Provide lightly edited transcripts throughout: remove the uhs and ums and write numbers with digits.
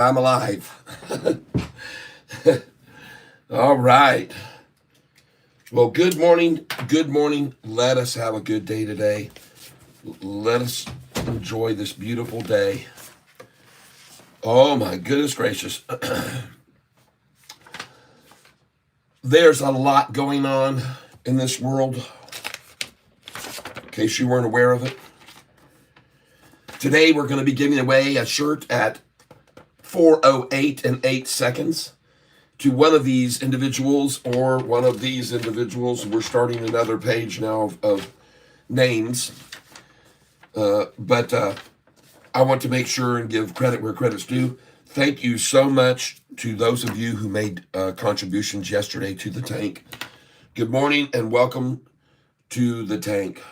I'm alive. All right. Well, good morning. Good morning. Let us have a good day today. Let us enjoy this beautiful day. Oh, my goodness gracious. There's a lot going on in this world, in case you weren't aware of it. Today, we're going to be giving away a shirt at 4:08 and 8 seconds to one of these individuals or one of these individuals. We're starting another page now of names. But I want to make sure and give credit where credit's due. Thank you so much to those of you who made contributions yesterday to the tank. Good morning and welcome to the tank.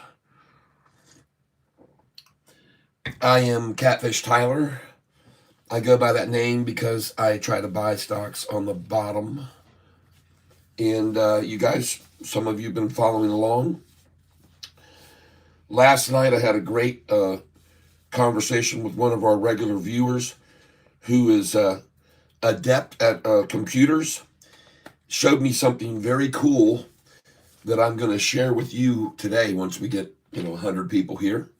I am Catfish Tyler. I go by that name because I try to buy stocks on the bottom. And you guys, some of you have been following along. Last night I had a great conversation with one of our regular viewers who is adept at computers. Showed me something very cool that I'm going to share with you today once we get 100 people here.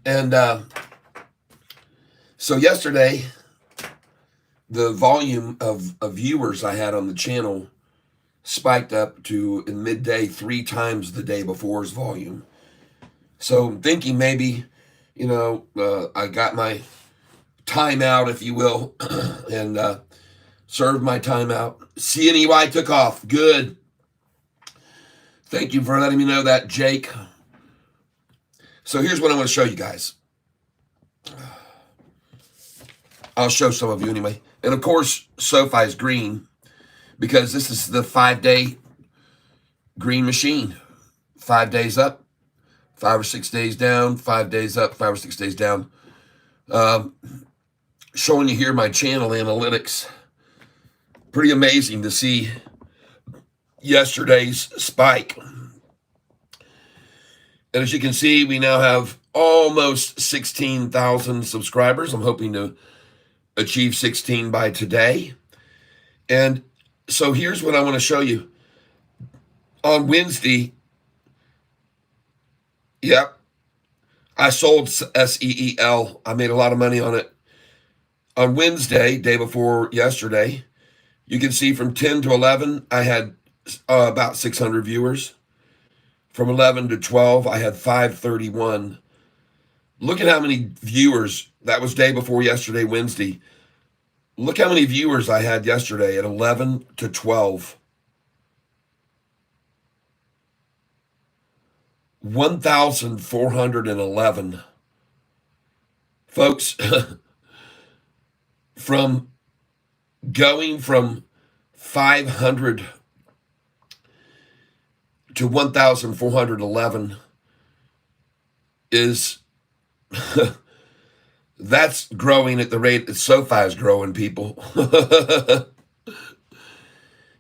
And so yesterday, the volume of viewers I had on the channel spiked up to, in midday, 3 times the day before's volume. So I'm thinking maybe, I got my timeout, if you will, and served my timeout. CNEY took off. Good. Thank you for letting me know that, Jake. So here's what I want to show you guys. I'll show some of you anyway. And of course, Sofi is green because this is the 5-day green machine. 5 days up, 5 or 6 days down, 5 days up, 5 or 6 days down. Showing you here my channel analytics. Pretty amazing to see yesterday's spike. And as you can see, we now have almost 16,000 subscribers. I'm hoping to achieve 16 by today. And so here's what I want to show you. On Wednesday, I sold SEEL. I made a lot of money on it. On Wednesday, day before yesterday, you can see from 10 to 11, I had about 600 viewers. From 11 to 12, I had 531. Look at how many viewers. That was day before yesterday, Wednesday. Look how many viewers I had yesterday at 11 to 12. 1,411. Folks, from going from 500 to 1,411 is that's growing at the rate that Sofi is growing, people.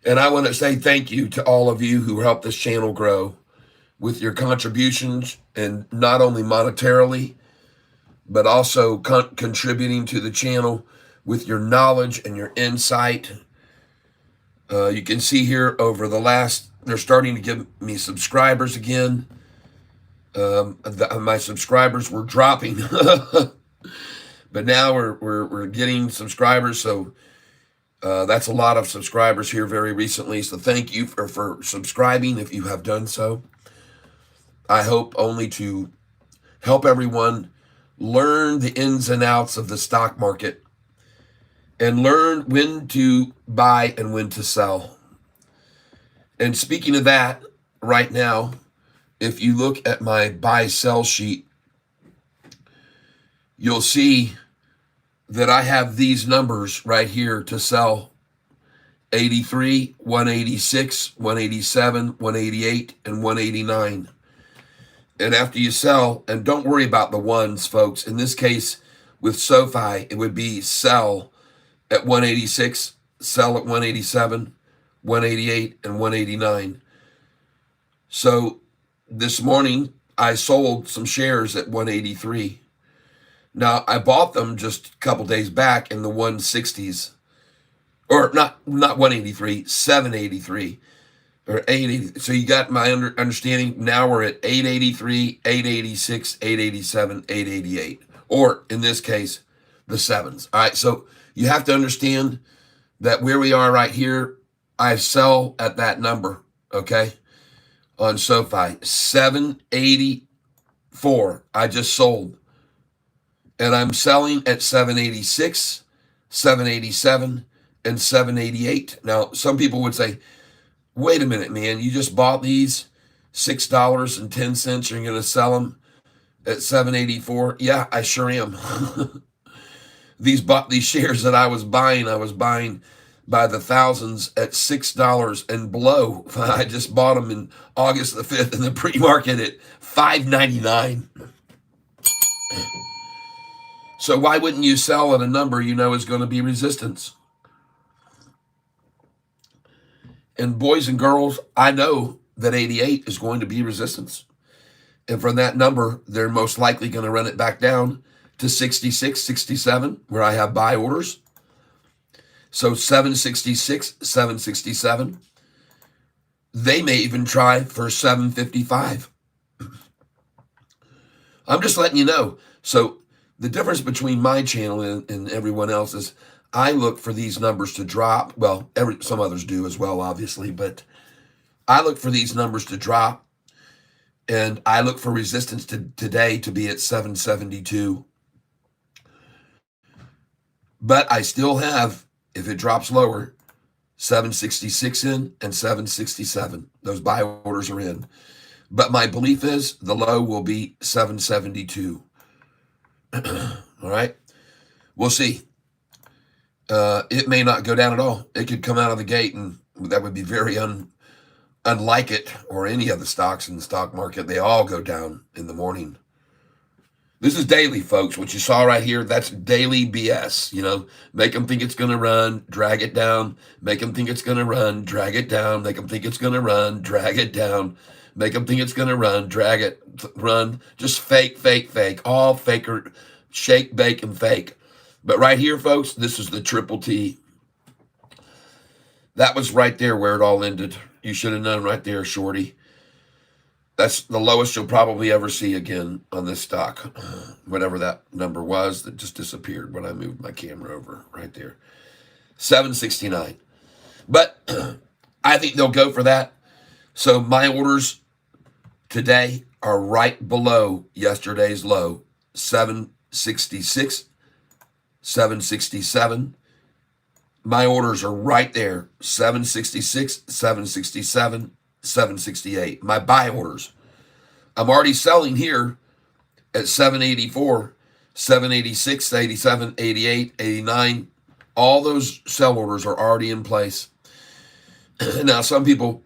And I want to say thank you to all of you who helped this channel grow with your contributions, and not only monetarily, but also contributing to the channel with your knowledge and your insight. You can see here over the last, they're starting to give me subscribers again. My subscribers were dropping, but now we're getting subscribers. So that's a lot of subscribers here very recently. So thank you for subscribing if you have done so. I hope only to help everyone learn the ins and outs of the stock market and learn when to buy and when to sell. And speaking of that, right now, if you look at my buy-sell sheet, you'll see that I have these numbers right here to sell: 83, 186, 187, 188, and 189. And after you sell, and don't worry about the ones, folks. In this case, with Sofi, it would be sell at 186, sell at 187, 188, and 189. So this morning, I sold some shares at 183. Now, I bought them just a couple days back in the 160s, or not 183, 783, or 880. So you got my understanding. Now we're at 883, 886, 887, 888, or in this case, the sevens. All right, so you have to understand that where we are right here, I sell at that number, okay, on Sofi. 784, I just sold. And I'm selling at 786, 787, and 788. Now, some people would say, wait a minute, man, you just bought these $6.10. You're going to sell them at 784. Yeah, I sure am. These shares that I was buying by the thousands at $6 and below. I just bought them in August the 5th in the pre-market at $5.99. So why wouldn't you sell at a number you know is going to be resistance? And boys and girls, I know that 88 is going to be resistance. And from that number, they're most likely going to run it back down to 66, 67, where I have buy orders. So 766, 767. They may even try for 755. I'm just letting you know. So the difference between my channel and everyone else is I look for these numbers to drop. Well, some others do as well, obviously, but I look for these numbers to drop, and I look for resistance today to be at 772. But I still have, if it drops lower, 766 in and 767. Those buy orders are in. But my belief is the low will be 772. All right, we'll see. It may not go down at all. It could come out of the gate, and that would be very unlike it or any of the stocks in the stock market. They all go down in the morning. This is daily, folks. What you saw right here, that's daily BS. You know, make them think it's going to run, drag it down. Make them think it's going to run, drag it down. Make them think it's going to run, drag it down. Make them think it's going to run, drag it, run. Just fake, fake, fake. All faker, shake, bake, and fake. But right here, folks, this is the triple T. That was right there where it all ended. You should have known right there, shorty. That's the lowest you'll probably ever see again on this stock. Whatever that number was that just disappeared when I moved my camera over right there. 769. But I think they'll go for that. So my orders today are right below yesterday's low. 766, 767. My orders are right there. 766, 767, 768. My buy orders. I'm already selling here at 784, 786, 87, 88, 89. All those sell orders are already in place. Now, some people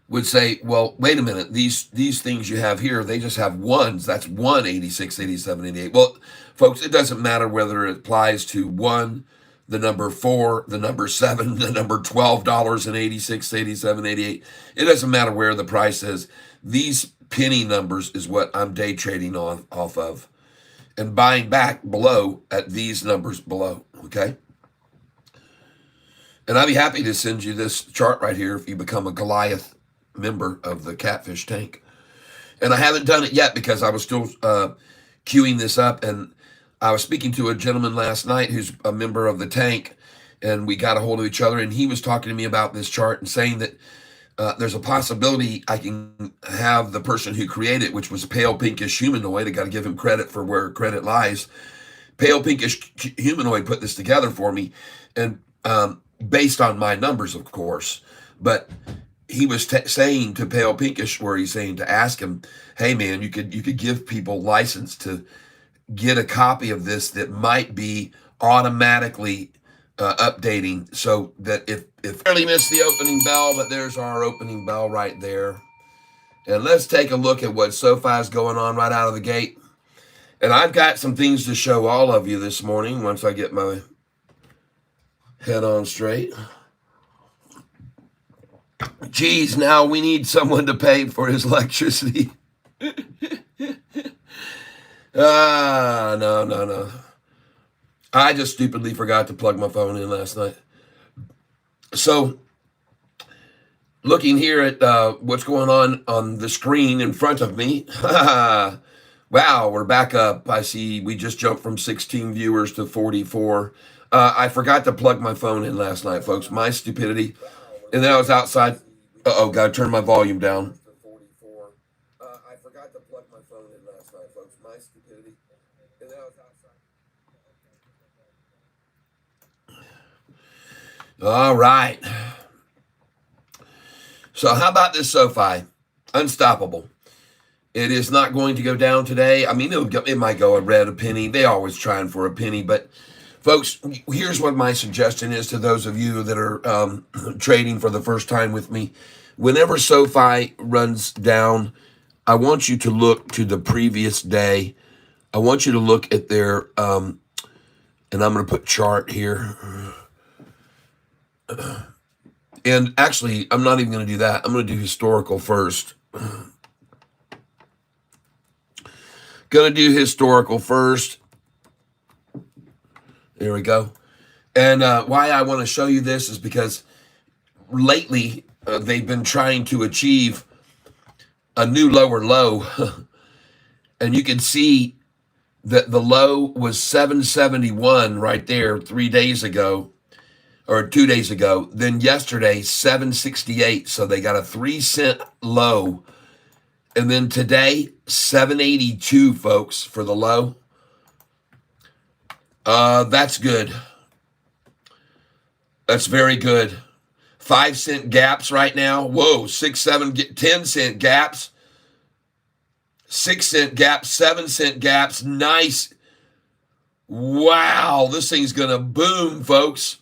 would say, well, wait a minute. These things you have here, they just have ones. That's 1, 86, 87, 88. Well, folks, it doesn't matter whether it applies to 1, the number 4, the number 7, the number $12.86, 87, 88. It doesn't matter where the price is. These penny numbers is what I'm day trading off of and buying back below at these numbers below, okay? And I'd be happy to send you this chart right here if you become a Goliath member of the Catfish tank. And I haven't done it yet because I was still queuing this up, and I was speaking to a gentleman last night who's a member of the tank, and we got a hold of each other, and he was talking to me about this chart and saying that there's a possibility I can have the person who created it, which was Pale Pinkish Humanoid. I got to give him credit for where credit lies. Pale Pinkish Humanoid put this together for me, and based on my numbers, of course. But he was saying to Pale Pinkish, where he's saying to ask him, hey, man, you could give people license to get a copy of this that might be automatically updating, so that if barely missed the opening bell, but there's our opening bell right there. And let's take a look at what Sofi's going on right out of the gate. And I've got some things to show all of you this morning once I get my head on straight. Geez, now we need someone to pay for his electricity. No. I just stupidly forgot to plug my phone in last night. So, looking here at what's going on the screen in front of me. Wow, we're back up. I see we just jumped from 16 viewers to 44. I forgot to plug my phone in last night, folks. My stupidity. And then I was outside. Uh-oh, got to turn my volume down. I forgot to plug my phone in last night, folks. My stupidity. And then I was outside. All right. So how about this Sofi? Unstoppable. It is not going to go down today. I mean, it might go a penny. They always trying for a penny. But, folks, here's what my suggestion is to those of you that are trading for the first time with me. Whenever Sofi runs down, I want you to look to the previous day. I want you to look at their, and I'm going to put chart here. And actually, I'm not even going to do that. I'm going to do historical first. Going to do historical first. There we go. And why I want to show you this is because lately they've been trying to achieve a new lower low. And you can see that the low was 771 right there 3 days ago. Or 2 days ago. Then yesterday, 768. So they got a 3-cent low. And then today, 782, folks, for the low. That's good. That's very good. 5-cent gaps right now. Whoa, 6, 7, 10-cent gaps. 6-cent gaps, 7-cent gaps. Nice. Wow, this thing's going to boom, folks.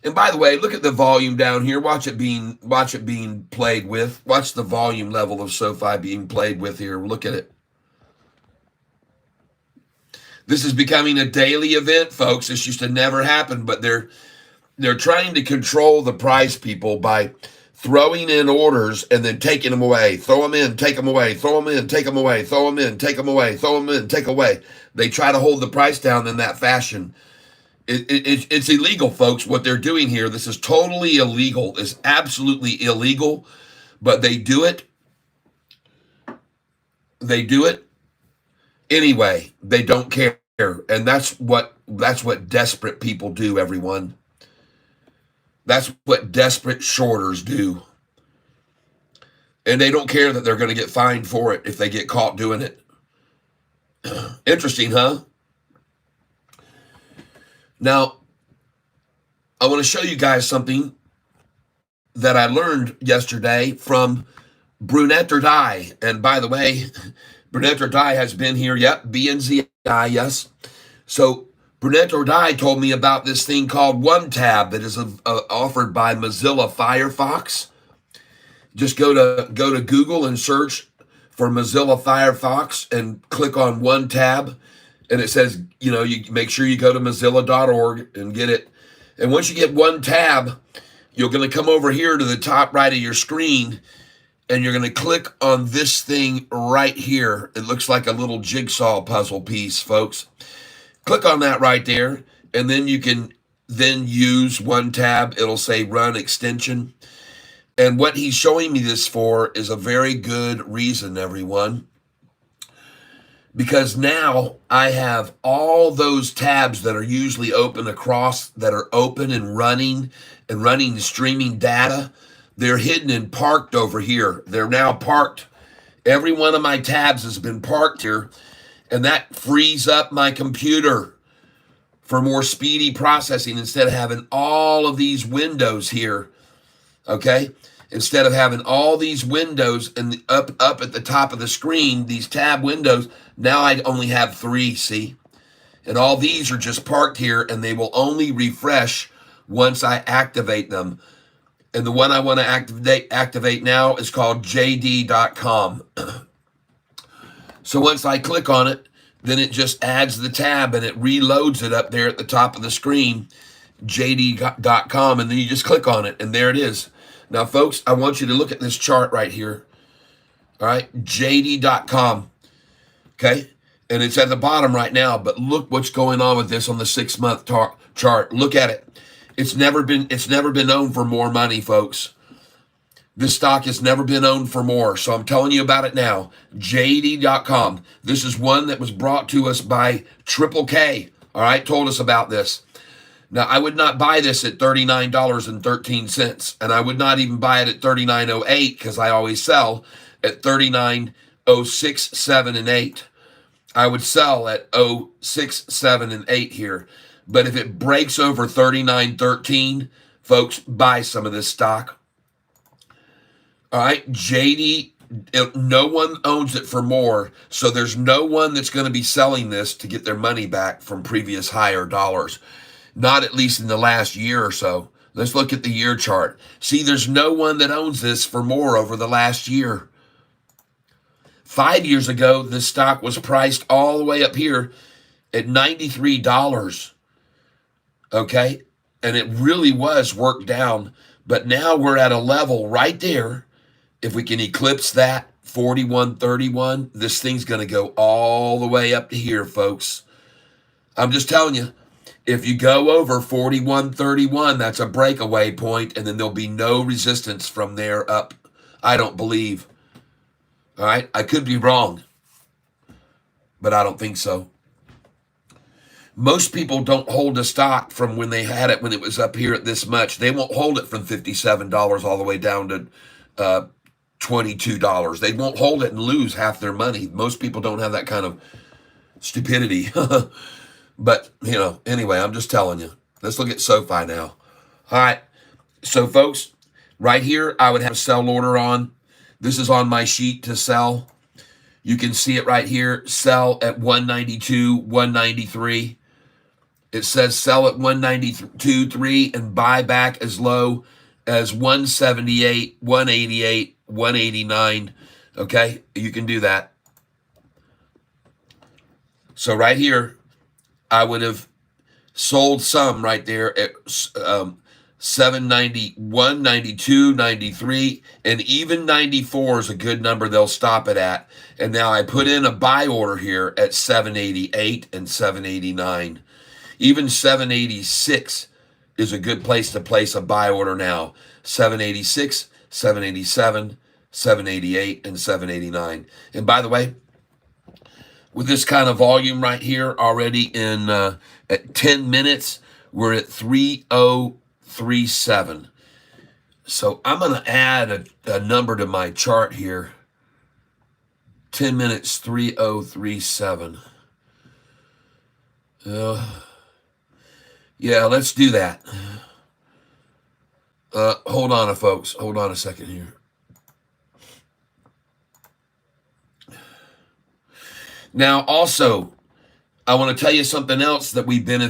And by the way, look at the volume down here. Watch it being played with. Watch the volume level of Sofi being played with here. Look at it. This is becoming a daily event, folks. This used to never happen, but they're trying to control the price, people, by throwing in orders and then taking them away. Throw them in, take them away. Throw them in, take them away. Throw them in, take them away. Throw them in, take away. They try to hold the price down in that fashion. It's illegal, folks, what they're doing here. This is totally illegal. It's absolutely illegal, but they do it. They do it anyway. They don't care, and that's what desperate people do, everyone. That's what desperate shorters do. And they don't care that they're going to get fined for it if they get caught doing it. Interesting, huh? Now, I want to show you guys something that I learned yesterday from Brunette or Die. And by the way, Brunette or Die has been here. Yep, BNZI, yes. So Brunette or Die told me about this thing called One Tab that is offered by Mozilla Firefox. Just go to Google and search for Mozilla Firefox and click on One Tab. And it says, you make sure you go to mozilla.org and get it. And once you get One Tab, you're going to come over here to the top right of your screen, and you're going to click on this thing right here. It looks like a little jigsaw puzzle piece, folks. Click on that right there, and then you can then use One Tab. It'll say Run Extension. And what he's showing me this for is a very good reason, everyone. Because now I have all those tabs that are usually open across, that are open and running streaming data. They're hidden and parked over here. They're now parked. Every one of my tabs has been parked here, and that frees up my computer for more speedy processing instead of having all of these windows here, okay? Instead of having all these windows and up at the top of the screen, these tab windows, now I only have 3, see? And all these are just parked here, and they will only refresh once I activate them. And the one I want to activate now is called JD.com. So once I click on it, then it just adds the tab, and it reloads it up there at the top of the screen, JD.com, and then you just click on it, and there it is. Now, folks, I want you to look at this chart right here. All right, JD.com. Okay, and it's at the bottom right now. But look what's going on with this on the 6-month chart. Look at it. It's never been owned for more money, folks. This stock has never been owned for more. So I'm telling you about it now. JD.com. This is one that was brought to us by Triple K. All right, told us about this. Now, I would not buy this at $39.13, and I would not even buy it at $39.08 because I always sell at $39.06, 7, and 8. I would sell at 06, 7, and 8 here. But if it breaks over $39.13, folks, buy some of this stock. All right, JD, no one owns it for more, so there's no one that's going to be selling this to get their money back from previous higher dollars. Not at least in the last year or so. Let's look at the year chart. See, there's no one that owns this for more over the last year. 5 years ago, this stock was priced all the way up here at $93. Okay? And it really was worked down. But now we're at a level right there. If we can eclipse that, 41.31, this thing's going to go all the way up to here, folks. I'm just telling you, if you go over 41.31, that's a breakaway point, and then there'll be no resistance from there up, I don't believe. All right? I could be wrong, but I don't think so. Most people don't hold a stock from when they had it when it was up here at this much. They won't hold it from $57 all the way down to $22. They won't hold it and lose half their money. Most people don't have that kind of stupidity. But, you know, anyway, I'm just telling you. Let's look at Sofi now. All right. So, folks, right here, I would have a sell order on. This is on my sheet to sell. You can see it right here. Sell at 192, 193. It says sell at 192.3 and buy back as low as 178, 188, 189. Okay? You can do that. So, right here, I would have sold some right there at 791, 92, 93, and even 94 is a good number they'll stop it at. And now I put in a buy order here at 788 and 789. Even 786 is a good place to place a buy order now. 786, 787, 788, and 789. And by the way, with this kind of volume right here already in at 10 minutes, we're at 3037. So I'm going to add a number to my chart here. 10 minutes, 3037. Yeah, let's do that. Hold on, folks. Hold on a second here. Now, also, I want to tell you something else that we benefit